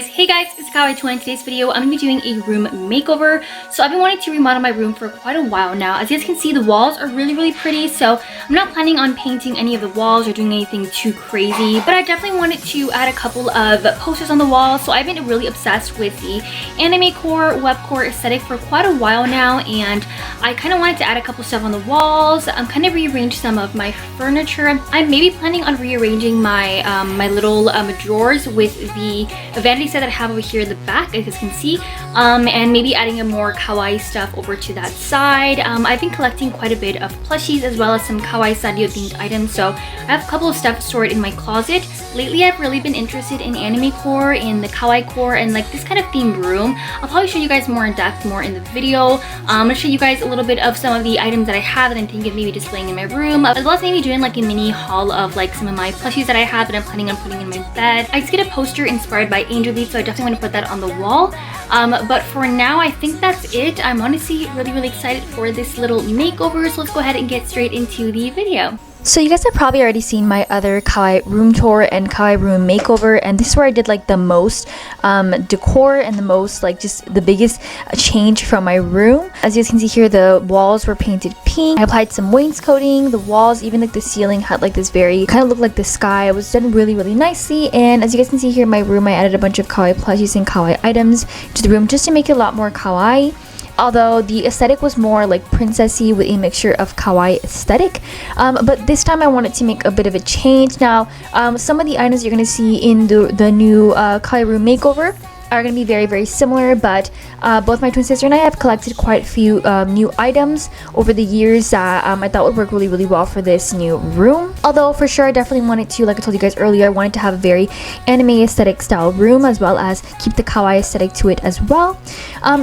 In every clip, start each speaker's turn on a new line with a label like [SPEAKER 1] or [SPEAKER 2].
[SPEAKER 1] Hey guys, it's KAWAII. In today's video, I'm going to be doing a room makeover. So I've been wanting to remodel my room for quite a while now. As you guys can see, the walls are really pretty. So I'm not planning on painting any of the walls or doing anything too crazy. But I definitely wanted to add a couple of posters on the wall. So I've been really obsessed with the anime core, web core aesthetic for quite a while now. And I kind of wanted to add a couple stuff on the walls. I'm kind of rearrange some of my furniture. I'm maybe planning on rearranging my my little drawers with the vanity set that I have over here in the back, as you guys can see, and maybe adding a more kawaii stuff over to that side. I've been collecting quite a bit of plushies as well as some kawaii studio themed items, so I have a couple of stuff stored in my closet. Lately, I've really been interested in anime core, in the kawaii core, and like this kind of themed room. I'll probably show you guys more in depth more in the video. I'm gonna show you guys a little bit of some of the items that I have that I'm thinking of maybe displaying in my room, as well as maybe doing like a mini haul of like some of my plushies that I have that I'm planning on putting in my bed. I just get a poster inspired by Angel Beats, so I definitely want to put that on the wall. But for now, I think that's it. I'm honestly really excited for this little makeover, so let's go ahead and get straight into the video. So you guys have probably already seen my other KAWAII room tour and KAWAII room makeover, and this is where I did like the most decor and the most like just the biggest change from my room. As you guys can see here, the walls were painted pink. I applied some wainscoting. The walls, even like the ceiling, had like this very kind of looked like the sky. It was done really nicely. And as you guys can see here in my room, I added a bunch of KAWAII plushies and KAWAII items to the room just to make it a lot more kawaii. Although the aesthetic was more like princessy with a mixture of kawaii aesthetic, but this time I wanted to make a bit of a change. Now, some of the items you're going to see in the new KAWAII room makeover are going to be very similar, but both my twin sister and I have collected quite a few new items over the years that I thought would work really well for this new room. Although for sure I definitely wanted to, like I told you guys earlier, I wanted to have a very anime aesthetic style room as well as keep the kawaii aesthetic to it as well.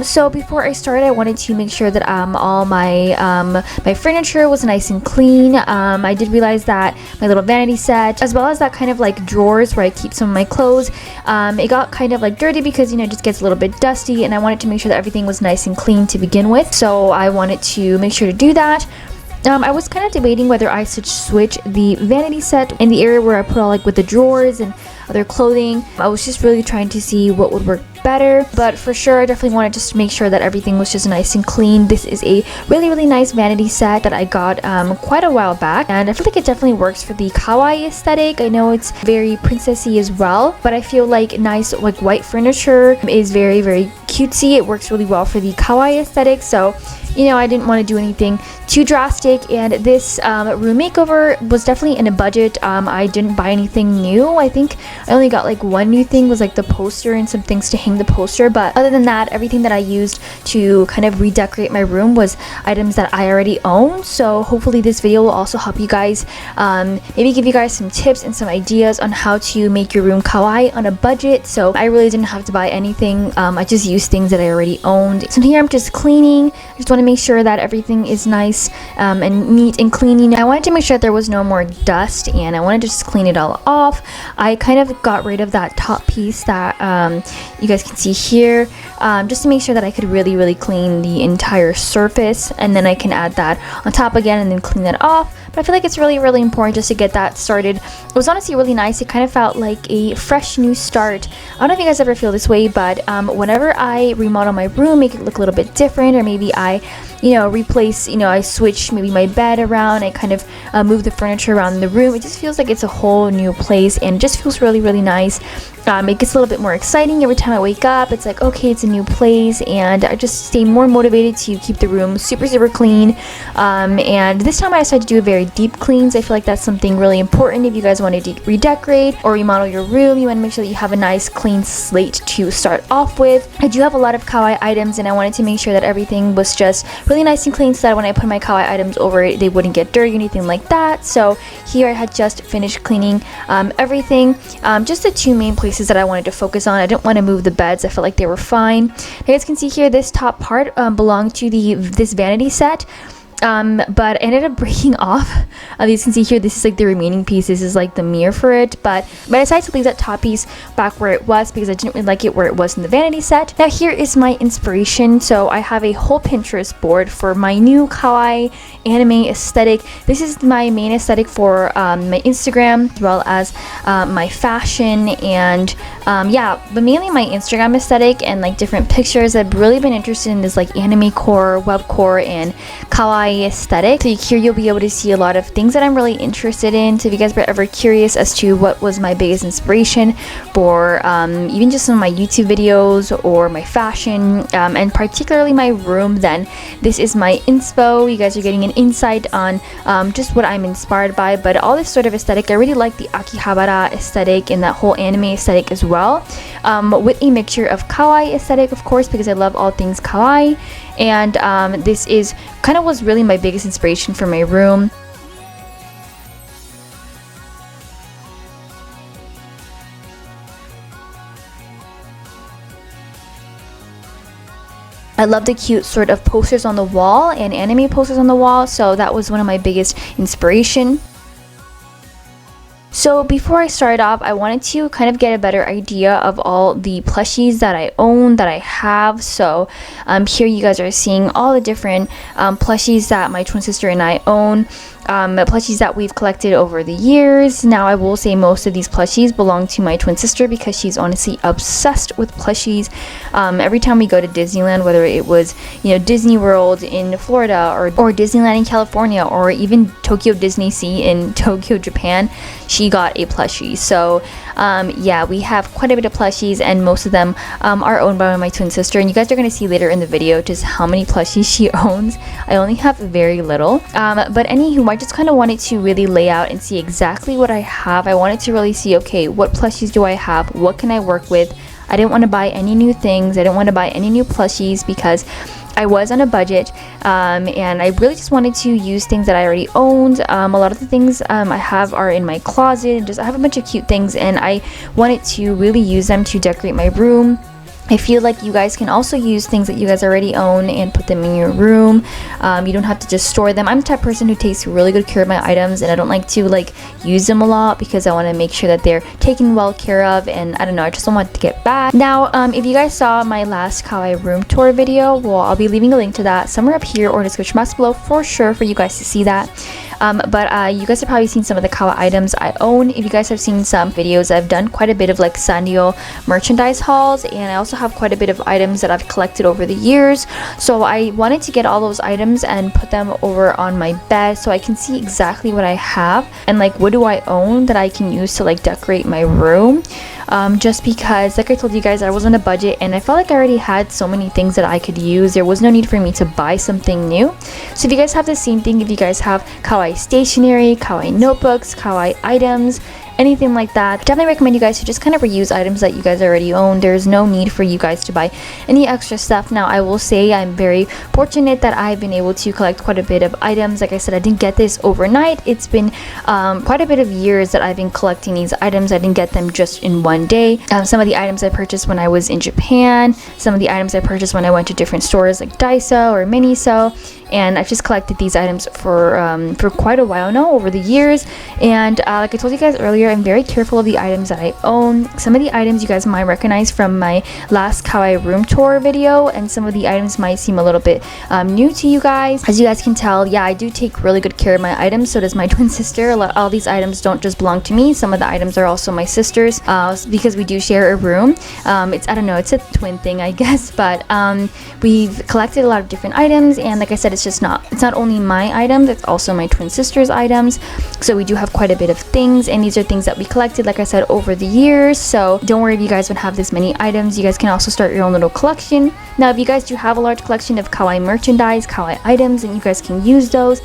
[SPEAKER 1] So before I started, I wanted to make sure that all my my furniture was nice and clean. I did realize that my little vanity set, as well as that kind of like drawers where I keep some of my clothes, it got kind of like dirty because, you know, it just gets a little bit dusty, and I wanted to make sure that everything was nice and clean to begin with. So I wanted to make sure to do that. I was kind of debating whether I should switch the vanity set in the area where I put all like with the drawers and other clothing. I was just really trying to see what would work better, but for sure I definitely wanted just to make sure that everything was just nice and clean. This is a really nice vanity set that I got quite a while back, and I feel like it definitely works for the kawaii aesthetic. I know it's very princessy as well, but I feel like nice like white furniture is very cutesy. It works really well for the kawaii aesthetic, so you know, I didn't want to do anything too drastic, and this room makeover was definitely in a budget. I didn't buy anything new. I think I only got like one new thing, was like the poster and some things to hang the poster, but other than that, everything that I used to kind of redecorate my room was items that I already own. So hopefully this video will also help you guys, maybe give you guys some tips and some ideas on how to make your room kawaii on a budget. So I really didn't have to buy anything. I just used things that I already owned. So here I'm just cleaning. I just want to make sure that everything is nice and neat and clean. You know, I wanted to make sure that there was no more dust, and I wanted to just clean it all off. I kind of got rid of that top piece that you guys can see here, just to make sure that I could really clean the entire surface, and then I can add that on top again and then clean that off. But I feel like it's really important just to get that started. It was honestly really nice. It kind of felt like a fresh new start. I don't know if you guys ever feel this way, but whenever I remodel my room, make it look a little bit different, or maybe I, you know, replace, you know, I switch maybe my bed around, I kind of move the furniture around the room, it just feels like it's a whole new place, and it just feels really nice. It gets a little bit more exciting every time I wake up. It's like, okay, it's a new place, and I just stay more motivated to keep the room super clean. And this time I decided to do a very deep cleans. I feel like that's something really important. If you guys want to redecorate or remodel your room, you want to make sure that you have a nice clean slate to start off with. I do have a lot of kawaii items, and I wanted to make sure that everything was just really nice and clean, so that when I put my kawaii items over it, they wouldn't get dirty or anything like that. So here I had just finished cleaning everything. Just the two main places
[SPEAKER 2] pieces that I wanted to focus on. I didn't want to move the beds. I felt like they were fine. You guys can see here, this top part belonged to this vanity set. But I ended up breaking off. As you can see here, this is like the remaining piece. This is like the mirror for it, but I decided to leave that top piece back where it was because I didn't really like it where it was in the vanity set. Now here is my inspiration. So I have a whole Pinterest board for my new kawaii anime aesthetic. This is my main aesthetic for my Instagram, as well as my fashion, and yeah, but mainly my Instagram aesthetic and like different pictures. I've really been interested in this like anime core, web core, and kawaii aesthetic. So here you'll be able to see a lot of things that I'm really interested in. So if you guys were ever curious as to what was my biggest inspiration for even just some of my YouTube videos or my fashion, and particularly my room, then this is my inspo. You guys are getting an insight on just what I'm inspired by, but all this sort of aesthetic. I really like the Akihabara aesthetic and that whole anime aesthetic as well, with a mixture of kawaii aesthetic, of course, because I love all things kawaii. And this is kind of was really my biggest inspiration for my room. I love the cute sort of posters on the wall and anime posters on the wall, so that was one of my biggest inspiration. So before I started off, I wanted to kind of get a better idea of all the plushies that I own, that I have. So here you guys are seeing all the different plushies that my twin sister and I own. Plushies that we've collected over the years. Now I will say most of these plushies belong to my twin sister because she's honestly obsessed with plushies. Every time we go to Disneyland, whether it was, you know, Disney World in Florida or Disneyland in California, or even Tokyo Disney Sea in Tokyo, Japan, she got a plushie. So yeah, we have quite a bit of plushies, and most of them are owned by my twin sister, and you guys are going to see later in the video just how many plushies she owns. I only have very little, but anywho, I just kind of wanted to really lay out and see exactly what I have. I wanted to really see, okay, what plushies do I have? What can I work with? I didn't want to buy any new things. I didn't want to buy any new plushies because I was on a budget, and I really just wanted to use things that I already owned. A lot of the things I have are in my closet. Just I have a bunch of cute things, and I wanted to really use them to decorate my room. I feel like you guys can also use things that you guys already own and put them in your room. You don't have to just store them. I'm the type of person who takes really good care of my items, and I don't like to like use them a lot because I want to make sure that they're taken well care of, and I don't know, I just don't want it to get bad. Now, if you guys saw my last kawaii room tour video, well, I'll be leaving a link to that somewhere up here or in the description box below for sure for you guys to see that. But you guys have probably seen some of the kawaii items I own. If you guys have seen some videos, I've done quite a bit of like Sanrio merchandise hauls, and I also have quite a bit of items that I've collected over the years. So I wanted to get all those items and put them over on my bed so I can see exactly what I have and like what do I own that I can use to like decorate my room. Just because, like I told you guys, I was on a budget and I felt like I already had so many things that I could use. There was no need for me to buy something new. So if you guys have the same thing, if you guys have kawaii stationery, kawaii notebooks, kawaii items, anything like that, definitely recommend you guys to just kind of reuse items that you guys already own. There's no need for you guys to buy any extra stuff. Now I will say I'm very fortunate that I've been able to collect quite a bit of items. Like I said, I didn't get this overnight. It's been quite a bit of years that I've been collecting these items. I didn't get them just in one day. Some of the items I purchased when I was in Japan, some of the items I purchased when I went to different stores like Daiso or Miniso, and I've just collected these items for quite a while now, over the years. And like I told you guys earlier, I'm very careful of the items that I own. Some of the items you guys might recognize from my last kawaii room tour video, and some of the items might seem a little bit new to you guys. As you guys can tell, yeah, I do take really good care of my items. So does my twin sister. All these items don't just belong to me. Some of the items are also my sister's, because we do share a room. I don't know, it's a twin thing, I guess, but we've collected a lot of different items, and like I said, it's not only my items, it's also my twin sister's items. So we do have quite a bit of things, and these are things that we collected, like I said, over the years. So don't worry if you guys don't have this many items. You guys can also start your own little collection. Now if you guys do have a large collection of kawaii merchandise, kawaii items, and you guys can use those.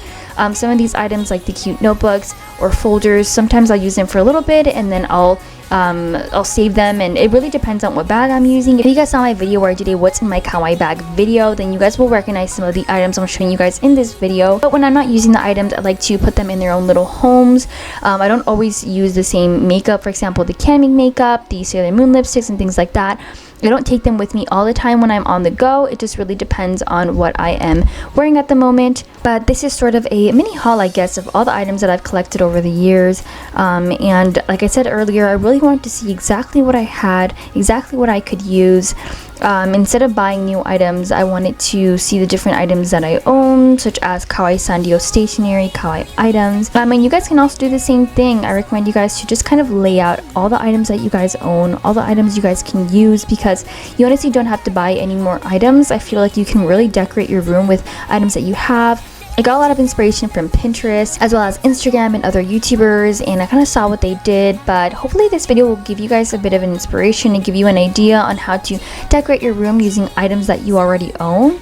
[SPEAKER 2] Some of these items, like the cute notebooks or folders, sometimes I'll use them for a little bit and then I'll I'll save them, and it really depends on what bag I'm using. If you guys saw my video where I did a what's in my kawaii bag video, then you guys will recognize some of the items I'm showing you guys in this video. But when I'm not using the items, I like to put them in their own little homes. I don't always use the same makeup. For example, the Canming makeup, the Sailor Moon lipsticks, and things like that. I don't take them with me all the time when I'm on the go. It just really depends on what I am wearing at the moment. But this is sort of a mini haul, I guess, of all the items that I've collected over the years. And like I said earlier, I really wanted to see exactly what I had, exactly what I could use. Instead of buying new items, I wanted to see the different items that I own, such as kawaii sanrio stationery, kawaii items. And you guys can also do the same thing. I recommend you guys to just kind of lay out all the items that you guys own, all the items you guys can use, because you honestly don't have to buy any more items. I feel like you can really decorate your room with items that you have. I got a lot of inspiration from Pinterest as well as Instagram and other YouTubers, and I kind of saw what they did, but hopefully this video will give you guys a bit of an inspiration and give you an idea on how to decorate your room using items that you already own.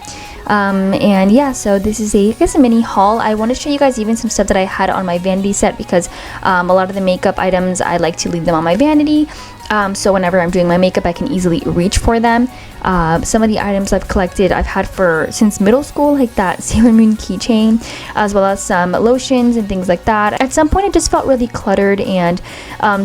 [SPEAKER 2] And yeah, so this is I guess a mini haul. I want to show you guys even some stuff that I had on my vanity set, because a lot of the makeup items, I like to leave them on my vanity. So whenever I'm doing my makeup, I can easily reach for them. Some of the items I've collected, I've had since middle school, like that Sailor Moon keychain, as well as some lotions and things like that. At some point, it just felt really cluttered, and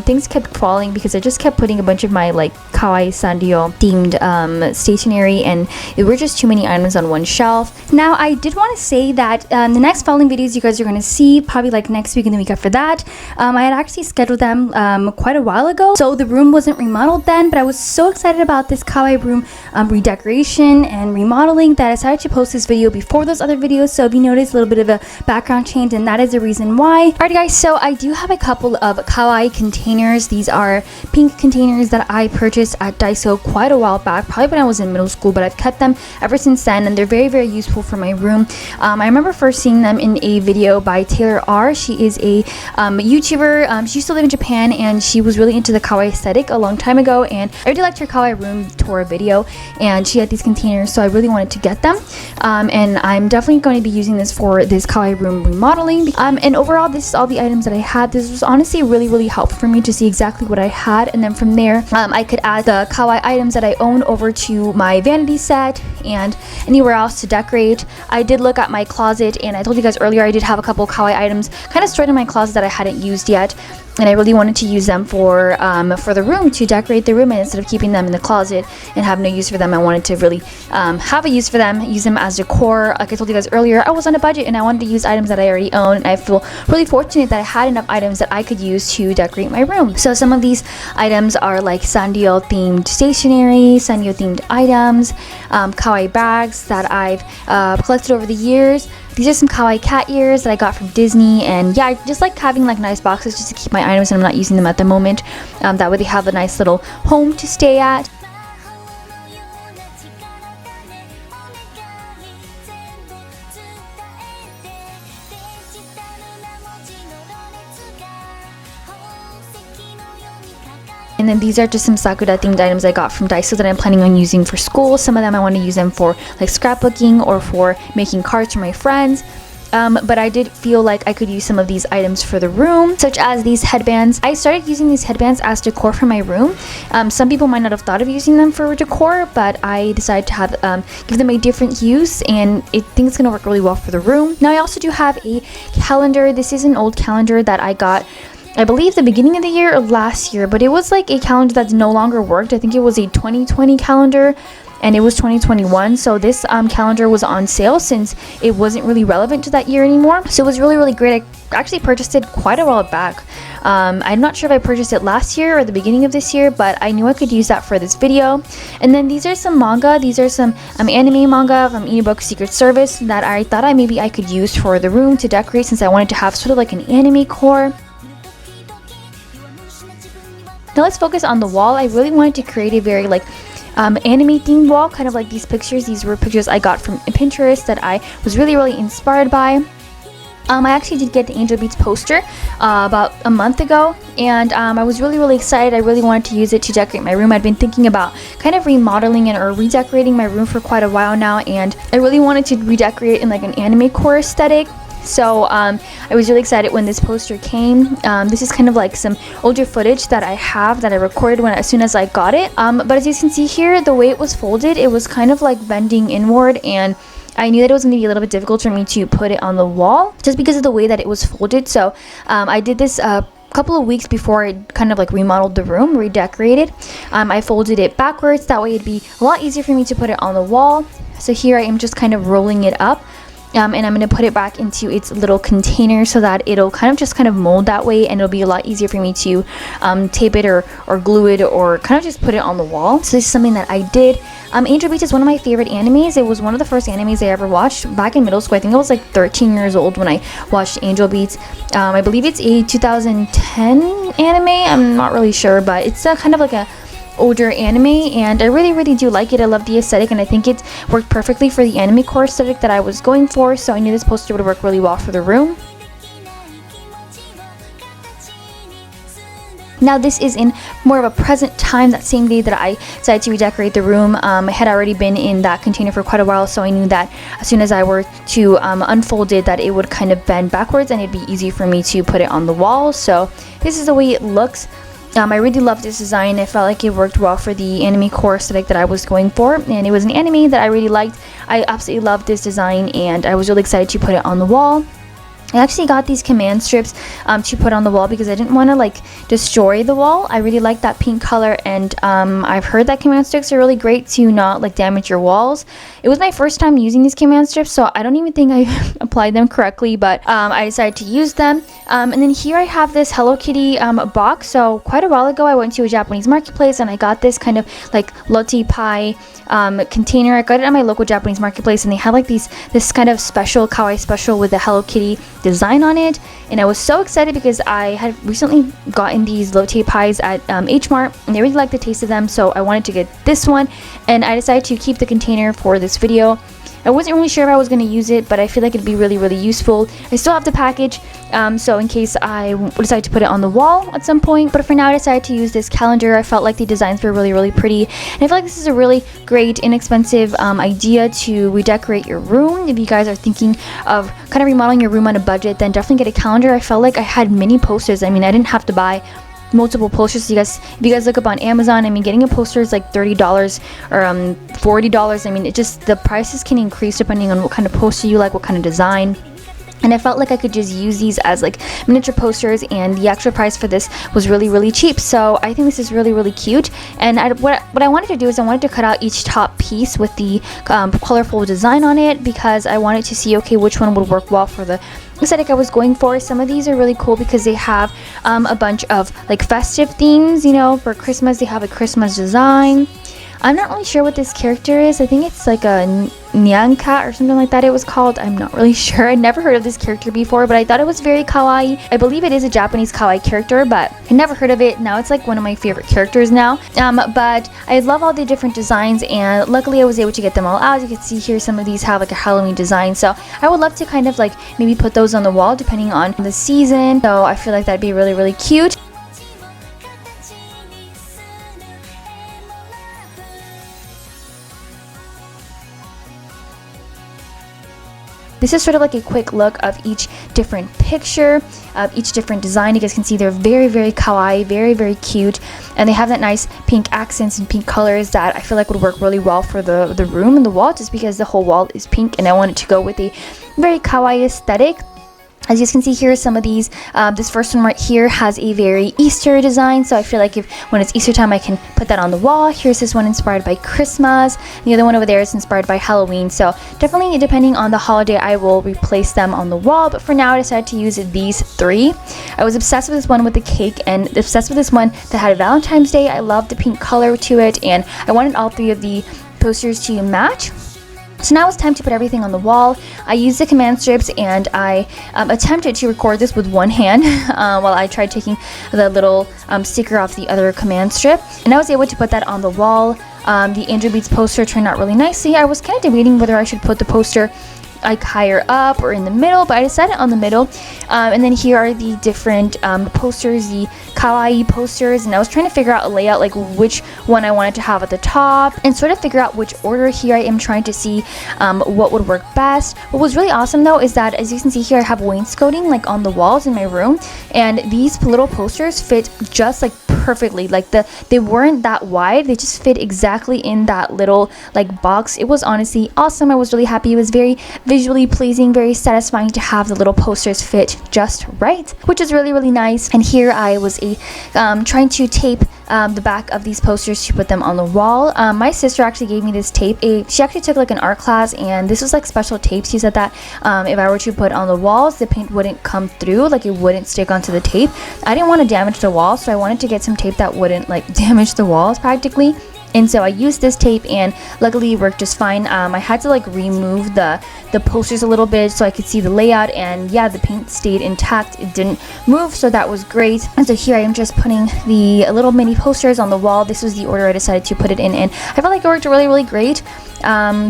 [SPEAKER 2] things kept falling because I just kept putting a bunch of my like kawaii sanrio themed stationery, and it were just too many items on one shelf. Now, I did want to say that the next following videos you guys are going to see, probably like next week and the week after that, I had actually scheduled them quite a while ago, so the room wasn't remodeled then, but I was so excited about this kawaii room redecoration and remodeling that I decided to post this video before those other videos. So if you notice a little bit of a background change, and that is the reason why. Alright guys, so I do have a couple of kawaii containers. These are pink containers that I purchased at Daiso quite a while back, probably when I was in middle school, but I've kept them ever since then, and they're very, very useful for my room. I remember first seeing them in a video by Taylor R. She is a YouTuber. She used to live in Japan, and she was really into the kawaii aesthetic a long time ago, and I really liked her kawaii room tour video, and she had these containers, so I really wanted to get them. And I'm definitely going to be using this for this kawaii room remodeling. And overall, this is all the items that I had. This was honestly really, really helpful for me to see exactly what I had, and then from there, I could add the kawaii items that I own over to my vanity set and anywhere else to decorate. I did look at my closet, and I told you guys earlier I did have a couple kawaii items kind of stored in my closet that I hadn't used yet, and I really wanted to use them for the room, to decorate the room, and instead of keeping them in the closet and have no use for them, I wanted to really have a use for them, use them as decor. Like I told you guys earlier, I was on a budget and I wanted to use items that I already own, and I feel really fortunate that I had enough items that I could use to decorate my room. So some of these items are like sanrio themed stationery, sanrio themed items, kawaii bags that I've collected over the years. These are some kawaii cat ears that I got from Disney, and yeah, I just like having like nice boxes just to keep my items, and I'm not using them at the moment. That way they have a nice little home to stay at. And then these are just some Sakura themed items I got from Daiso that I'm planning on using for school. Some of them I want to use them for like scrapbooking or for making cards for my friends. But I did feel like I could use some of these items for the room, such as these headbands. I started using these headbands as decor for my room. Some people might not have thought of using them for decor, but I decided to give them a different use, and I think it's going to work really well for the room. Now I also do have a calendar. This is an old calendar that I got, I believe, the beginning of the year or last year, but it was like a calendar that's no longer worked. I think it was a 2020 calendar, and it was 2021, so this calendar was on sale since it wasn't really relevant to that year anymore. So it was really, really great. I actually purchased it quite a while back. I'm not sure if I purchased it last year or the beginning of this year, but I knew I could use that for this video. And then these are some manga. These are some anime manga from ebook Secret Service that I thought maybe I could use for the room to decorate, since I wanted to have sort of like an anime core. Now let's focus on the wall. I really wanted to create a very like anime themed wall, kind of like these pictures. These were pictures I got from Pinterest that I was really, really inspired by. I actually did get the Angel Beats poster about a month ago, and I was really, really excited. I really wanted to use it to decorate my room. I'd been thinking about kind of remodeling or redecorating my room for quite a while now, and I really wanted to redecorate in like an anime core aesthetic. So I was really excited when this poster came. This is kind of like some older footage that I have that I recorded as soon as I got it. But as you can see here, the way it was folded, it was kind of like bending inward, and I knew that it was going to be a little bit difficult for me to put it on the wall just because of the way that it was folded. So I did this couple of weeks before I kind of like remodeled the room, redecorated. I folded it backwards, that way it'd be a lot easier for me to put it on the wall. So here I am just kind of rolling it up. And I'm going to put it back into its little container so that it'll kind of mold that way, and it'll be a lot easier for me to tape it or glue it or kind of just put it on the wall. So this is something that I did. Angel Beats is one of my favorite animes. It was one of the first animes I ever watched back in middle school. I think I was like 13 years old when I watched Angel Beats. I believe it's a 2010 anime. I'm not really sure, but it's kind of like a older anime, and I really do like it. I love the aesthetic, and I think it worked perfectly for the anime core aesthetic that I was going for, so I knew this poster would work really well for the room. Now this is in more of a present time, that same day that I decided to redecorate the room. I had already been in that container for quite a while, so I knew that as soon as I were to unfold it, that it would kind of bend backwards and it'd be easy for me to put it on the wall. So this is the way it looks. I really love this design. I felt like it worked well for the anime core aesthetic that I was going for, and it was an anime that I really liked. I absolutely loved this design, and I was really excited to put it on the wall. I actually got these command strips to put on the wall because I didn't want to like destroy the wall. I really like that pink color, and I've heard that command strips are really great to not like damage your walls. It was my first time using these command strips, so I don't even think I applied them correctly, but I decided to use them. And then here I have this Hello Kitty box. So quite a while ago I went to a Japanese marketplace and I got this kind of like lotte pie container. I got it at my local Japanese marketplace, and they had like this kind of special kawaii special with the Hello Kitty design on it, and I was so excited because I had recently gotten these lotte pies at H Mart, and I really liked the taste of them, so I wanted to get this one, and I decided to keep the container for this video. I wasn't really sure if I was going to use it, but I feel like it'd be really useful. I still have the package, so in case I decide to put it on the wall at some point. But for now, I decided to use this calendar. I felt like the designs were really pretty, and I feel like this is a really great, inexpensive idea to redecorate your room. If you guys are thinking of kind of remodeling your room on a budget, then definitely get a calendar. I felt like I had many posters. I mean, I didn't have to buy multiple posters. If you guys look up on Amazon, I mean, getting a poster is like $30 or $40. I mean, the prices can increase depending on what kind of poster you like, what kind of design. And I felt like I could just use these as like miniature posters, and the actual price for this was really cheap. So I think this is really cute. And what I wanted to do is I wanted to cut out each top piece with the colorful design on it, because I wanted to see, okay, which one would work well for the aesthetic I was going for. Some of these are really cool because they have a bunch of like festive themes, you know, for Christmas. They have a Christmas design. I'm not really sure what this character is. I think it's like a Nyanka or something like that it was called. I'm not really sure. I'd never heard of this character before, but I thought it was very kawaii. I believe it is a Japanese kawaii character, but I never heard of it. Now it's like one of my favorite characters now. But I love all the different designs, and luckily I was able to get them all out. You can see here some of these have like a Halloween design, so I would love to kind of like maybe put those on the wall depending on the season. So I feel like that'd be really cute. This is sort of like a quick look of each different picture, of each different design. You guys can see they're very kawaii, very cute, and they have that nice pink accents and pink colors that I feel like would work really well for the room and the wall, just because the whole wall is pink, and I wanted to go with a very kawaii aesthetic. As you can see here, some of these, this first one right here has a very Easter design, so I feel like when it's Easter time, I can put that on the wall. Here's this one inspired by Christmas. The other one over there is inspired by Halloween, so definitely depending on the holiday, I will replace them on the wall, but for now, I decided to use these three. I was obsessed with this one with the cake, and obsessed with this one that had a Valentine's Day. I love the pink color to it, and I wanted all three of the posters to match. So now it's time to put everything on the wall. I used the command strips, and I attempted to record this with one hand while I tried taking the little sticker off the other command strip, and I was able to put that on the wall. The Angel Beats poster turned out really nicely. I was kind of debating whether I should put the poster like higher up or in the middle, but I decided on the middle. And then here are the different posters, the kawaii posters, and I was trying to figure out a layout, like which one I wanted to have at the top, and sort of figure out which order. Here I am trying to see what would work best. What was really awesome though is that, as you can see here, I have wainscoting like on the walls in my room, and these little posters fit just like perfectly. Like they weren't that wide, they just fit exactly in that little like box. It was honestly awesome. I was really happy. It was very visually pleasing, very satisfying to have the little posters fit just right, which is really, really nice. And here I was trying to tape the back of these posters to put them on the wall. My sister actually gave me this tape. She actually took like an art class, and this was like special tape. She said that if I were to put on the walls, the paint wouldn't come through, like it wouldn't stick onto the tape. I didn't want to damage the wall, so I wanted to get some tape that wouldn't like damage the walls practically. And so I used this tape, and luckily it worked just fine. I had to like remove the posters a little bit so I could see the layout, and yeah, the paint stayed intact. It didn't move, so that was great. And so here I am just putting the little mini posters on the wall. This was the order I decided to put it in, and I felt like it worked really, really great.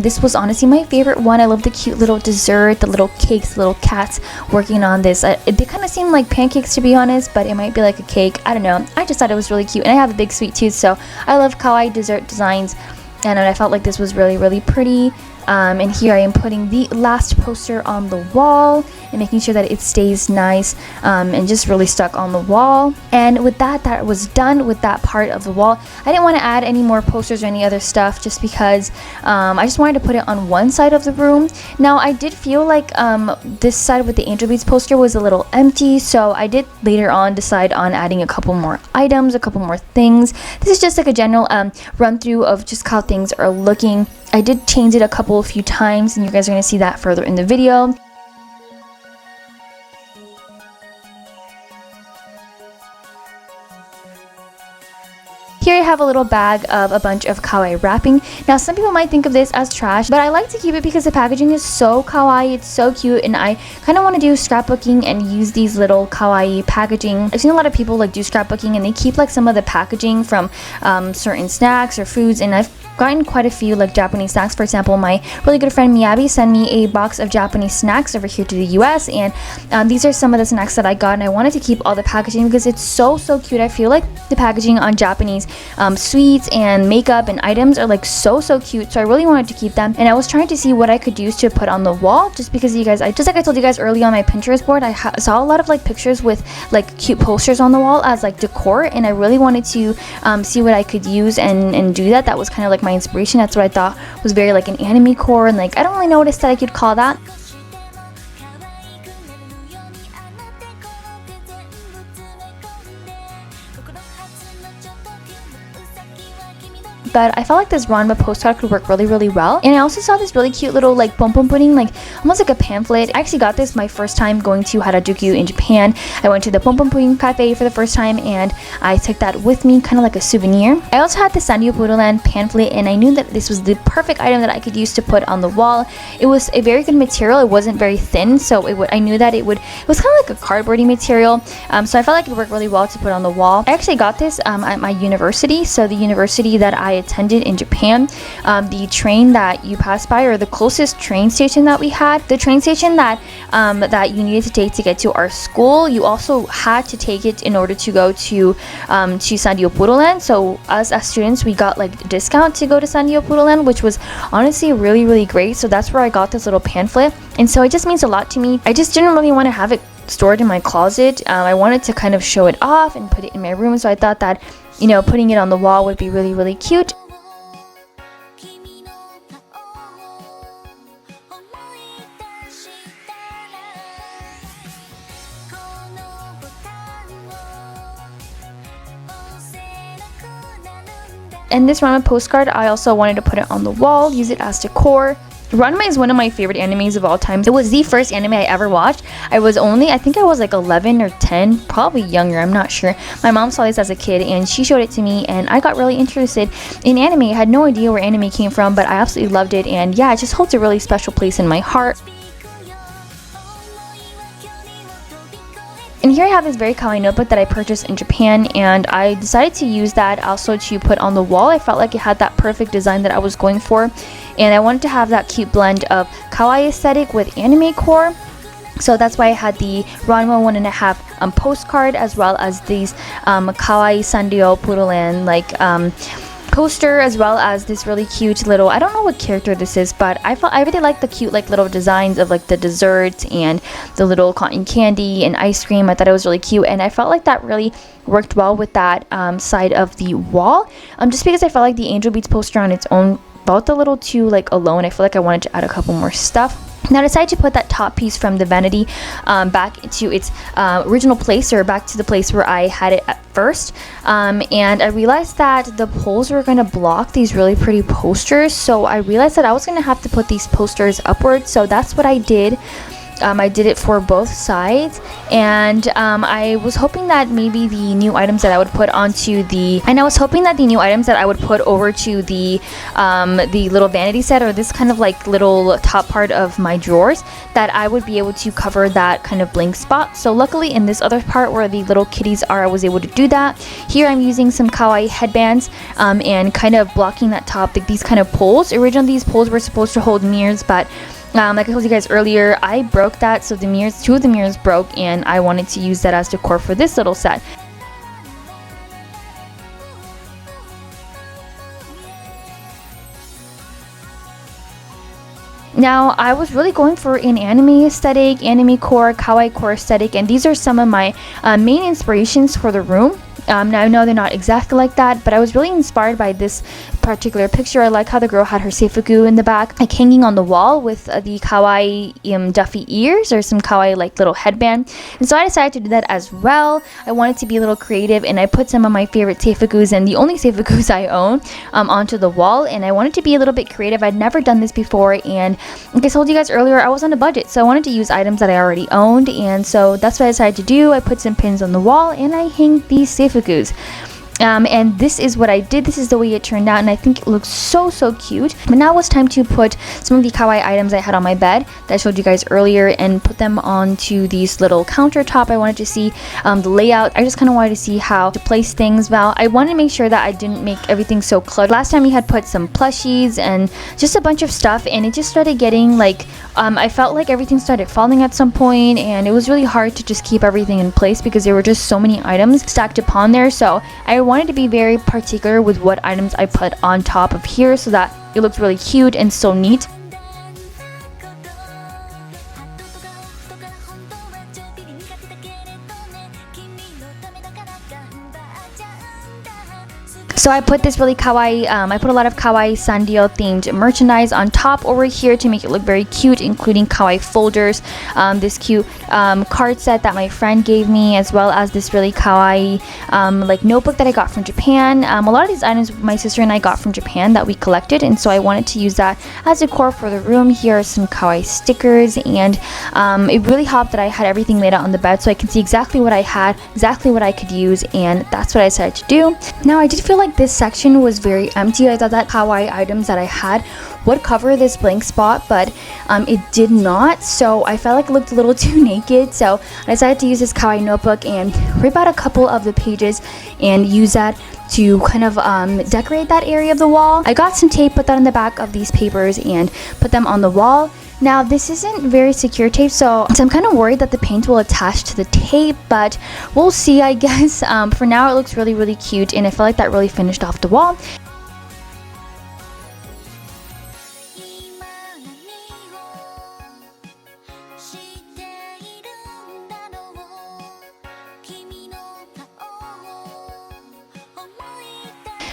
[SPEAKER 2] This was honestly my favorite one. I love the cute little dessert, the little cakes, the little cats working on this. They kind of seem like pancakes, to be honest, but it might be like a cake. I don't know. I just thought it was really cute, and I have a big sweet tooth, so I love kawaii dessert designs, and I felt like this was really, really pretty. And here I am putting the last poster on the wall and making sure that it stays nice and just really stuck on the wall. And with that was done with that part of the wall. I didn't want to add any more posters or any other stuff just because I just wanted to put it on one side of the room. Now I did feel like this side with the angel beads poster was a little empty, so I did later on decide on adding a couple more items, a couple more things. This is just like a general run through of just how things are looking. I did change it a few times, and you guys are going to see that further in the video. Here I have a little bag of a bunch of kawaii wrapping. Now some people might think of this as trash, but I like to keep it because the packaging is so kawaii, it's so cute, and I kind of want to do scrapbooking and use these little kawaii packaging. I've seen a lot of people like do scrapbooking and they keep like some of the packaging from certain snacks or foods, and I've gotten quite a few like Japanese snacks. For example, my really good friend Miyabi sent me a box of Japanese snacks over here to the US, and these are some of the snacks that I got, and I wanted to keep all the packaging because it's so cute. I feel like the packaging on Japanese sweets and makeup and items are like so cute, so I really wanted to keep them, and I was trying to see what I could use to put on the wall, just because you guys, just like I told you guys earlier on my Pinterest board, I saw a lot of like pictures with like cute posters on the wall as like decor, and I really wanted to see what I could use and do that. That was kind of like my inspiration. That's what I thought was very like an anime core, and like I don't really know what aesthetic you'd call that. But I felt like this Ranma postcard could work really well. And I also saw this really cute little like pom pudding, like almost like a pamphlet. I actually got this my first time going to Harajuku in Japan. I went to the pom pudding cafe for the first time, and I took that with me, kind of like a souvenir. I also had the Sanrio Puroland pamphlet, and I knew that this was the perfect item that I could use to put on the wall. It was a very good material. It wasn't very thin, so I knew that it was kind of like a cardboardy material. So I felt like it would work really well to put on the wall. I actually got this at my university, so the university that I attended in Japan, the train that you pass by, or the closest train station that we had, the train station that you needed to take to get to our school, you also had to take it in order to go to Sanrio Puroland. So us as students, we got like a discount to go to Sanrio Puroland, which was honestly really great. So that's where I got this little pamphlet, and so it just means a lot to me. I just didn't really want to have it stored in my closet. I wanted to kind of show it off and put it in my room, so I thought that, you know, putting it on the wall would be really cute. And this Ranma postcard, I also wanted to put it on the wall, use it as decor. Ranma is one of my favorite animes of all time. It was the first anime I ever watched. I think I was like 11 or 10, probably younger, I'm not sure. My mom saw this as a kid and she showed it to me, and I got really interested in anime. I had no idea where anime came from, but I absolutely loved it, and yeah, it just holds a really special place in my heart. And here I have this very kawaii notebook that I purchased in Japan, and I decided to use that also to put on the wall. I felt like it had that perfect design that I was going for, and I wanted to have that cute blend of kawaii aesthetic with anime core. So that's why I had the Ranma 1.5 postcard, as well as these kawaii sanrio purolan poster, as well as this really cute little, I don't know what character this is, but I really like the cute little designs of the desserts and the little cotton candy and ice cream. I thought it was really cute, and I felt like that really worked well with that side of the wall, just because I felt like the Angel Beats poster on its own felt a little too alone. I feel like I wanted to add a couple more stuff. Now I decided to put that top piece from the vanity back into its original place, or back to the place where I had it at first. And I realized that the poles were going to block these really pretty posters. So I realized that I was going to have to put these posters upwards. So that's what I did. I did it for both sides, and I was hoping that maybe the new items that I would put onto the, and I was hoping that the new items that I would put over to the little vanity set, or this kind of little top part of my drawers, that I would be able to cover that kind of blank spot. So luckily in this other part where the little kitties are, I was able to do that. Here I'm using some kawaii headbands and kind of blocking that top, these kind of poles. Originally these poles were supposed to hold mirrors, but like I told you guys earlier, I broke that, so two of the mirrors broke, and I wanted to use that as decor for this little set. Now, I was really going for an anime aesthetic, anime core, kawaii core aesthetic, and these are some of my main inspirations for the room. Now I know they're not exactly like that, but I was really inspired by this particular picture. I like how the girl had her seifuku in the back, hanging on the wall with the kawaii Duffy ears, or some kawaii little headband. And so I decided to do that as well. I wanted to be a little creative, and I put some of my favorite seifukus, and the only seifukus I own, onto the wall. And I wanted to be a little bit creative. I'd never done this before, and like I told you guys earlier, I was on a budget, so I wanted to use items that I already owned, and so that's what I decided to do. I put some pins on the wall, and I hanged these seifukus. And this is what I did. This is the way it turned out, and I think it looks so cute. But now it's time to put some of the kawaii items I had on my bed that I showed you guys earlier, and put them onto these little countertop. I wanted to see the layout. I just kind of wanted to see how to place things. Well, I wanted to make sure that I didn't make everything so cluttered. Last time we had put some plushies and just a bunch of stuff, and it just started getting I felt like everything started falling at some point, and it was really hard to just keep everything in place because there were just so many items stacked upon there. So I wanted to be very particular with what items I put on top of here, so that it looks really cute and so neat. So I put this really kawaii, I put a lot of kawaii sanrio themed merchandise on top over here to make it look very cute, including kawaii folders, this cute card set that my friend gave me, as well as this really kawaii notebook that I got from Japan. A lot of these items my sister and I got from Japan that we collected, and so I wanted to use that as decor for the room. Here are some kawaii stickers, and it really helped that I had everything laid out on the bed so I can see exactly what I had, exactly what I could use, and that's what I decided to do. Now I did feel like this section was very empty. I thought that kawaii items that I had would cover this blank spot, but it did not, so I felt like it looked a little too naked. So I decided to use this kawaii notebook and rip out a couple of the pages and use that to kind of decorate that area of the wall. I got some tape, put that on the back of these papers, and put them on the wall. Now this isn't very secure tape, so I'm kind of worried that the paint will attach to the tape, but we'll see, I guess. For now it looks really cute, and I feel like that really finished off the wall.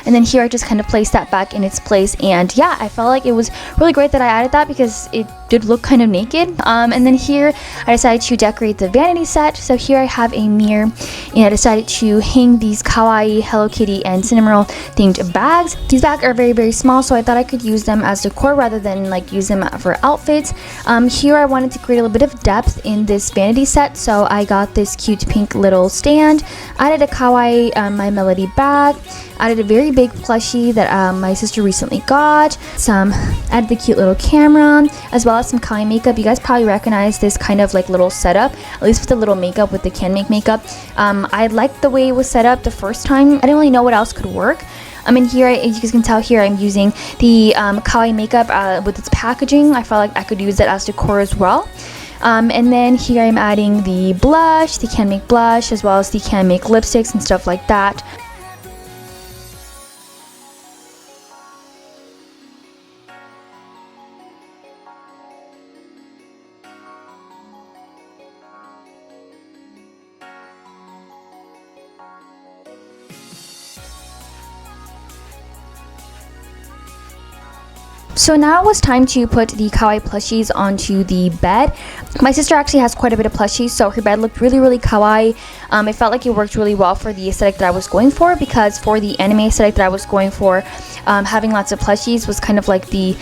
[SPEAKER 2] And then here I just kind of placed that back in its place, and yeah, I felt like it was really great that I added that because it did look kind of naked. And then here I decided to decorate the vanity set. So here I have a mirror, and I decided to hang these kawaii Hello Kitty and Cinnamoroll themed bags. These bags are very small, so I thought I could use them as decor rather than use them for outfits. Here I wanted to create a little bit of depth in this vanity set, so I got this cute pink little stand, added a kawaii My Melody bag, added a very big plushie that my sister recently got, added the cute little camera, as well as out some kawaii makeup. You guys probably recognize this kind of like little setup, at least with the little makeup with the can make makeup. I liked the way it was set up the first time. I didn't really know what else could work. In here, as you guys can tell here, I'm using the kawaii makeup with its packaging. I felt like I could use it as decor as well. And then here I'm adding the blush, the can make blush, as well as the can make lipsticks and stuff like that. So now it was time to put the kawaii plushies onto the bed. My sister actually has quite a bit of plushies, so her bed looked really kawaii. It felt like it worked really well for the aesthetic that I was going for, because for the anime aesthetic that I was going for, having lots of plushies was kind of like the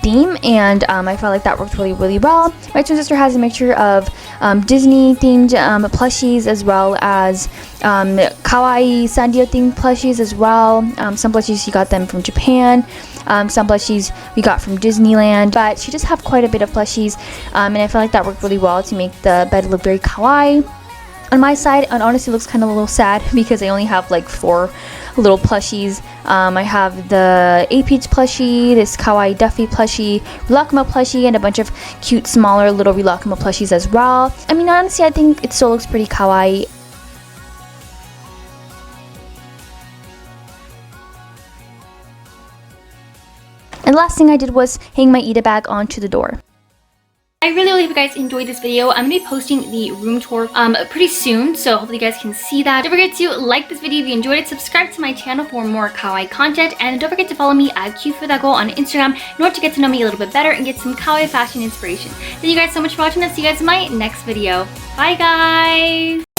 [SPEAKER 2] theme, and I felt like that worked really well. My twin sister has a mixture of Disney themed plushies, as well as kawaii Sanrio themed plushies as well. Some plushies she got them from Japan. Some plushies we got from Disneyland, but she just have quite a bit of plushies, and I felt like that worked really well to make the bed look very kawaii. On my side, it honestly looks kind of a little sad because I only have like 4 little plushies. I have the A-Peach plushie, this kawaii Duffy plushie, Rilakkuma plushie, and a bunch of cute smaller little Rilakkuma plushies as well. I mean, honestly, I think it still looks pretty kawaii. And the last thing I did was hang my Ida bag onto the door.
[SPEAKER 1] I really hope you guys enjoyed this video. I'm going to be posting the room tour pretty soon, so hopefully you guys can see that. Don't forget to like this video if you enjoyed it, subscribe to my channel for more kawaii content, and don't forget to follow me at QForThatGirl on Instagram in order to get to know me a little bit better and get some kawaii fashion inspiration. Thank you guys so much for watching. I'll see you guys in my next video. Bye guys!